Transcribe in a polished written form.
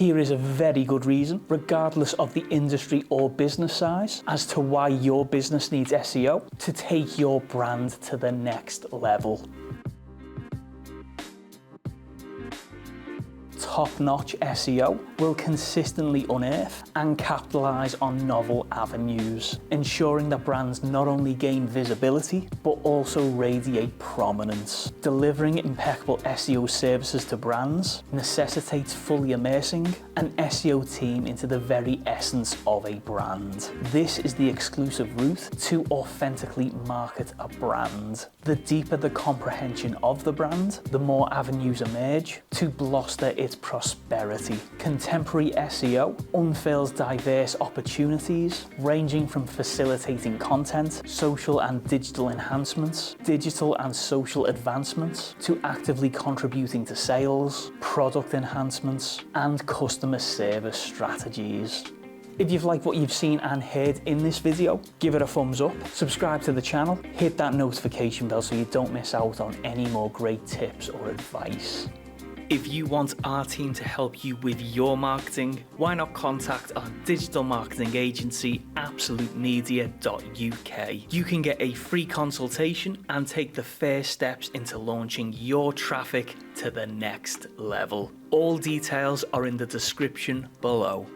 Here is a very good reason, regardless of the industry or business size, as to why your business needs SEO to take your brand to the next level. Top-notch SEO will consistently unearth and capitalize on novel avenues, ensuring that brands not only gain visibility, but also radiate prominence. Delivering impeccable SEO services to brands necessitates fully immersing an SEO team into the very essence of a brand. This is the exclusive route to authentically market a brand. The deeper the comprehension of the brand, the more avenues emerge to bolster its prosperity. Contemporary SEO unveils diverse opportunities, ranging from facilitating content, social and digital enhancements, digital and social advancements, to actively contributing to sales, product enhancements, and customer service strategies. If you've liked what you've seen and heard in this video, give it a thumbs up, subscribe to the channel, hit that notification bell so you don't miss out on any more great tips or advice. If you want our team to help you with your marketing, why not contact our digital marketing agency, absolutemedia.uk. You can get a free consultation and take the first steps into launching your traffic to the next level. All details are in the description below.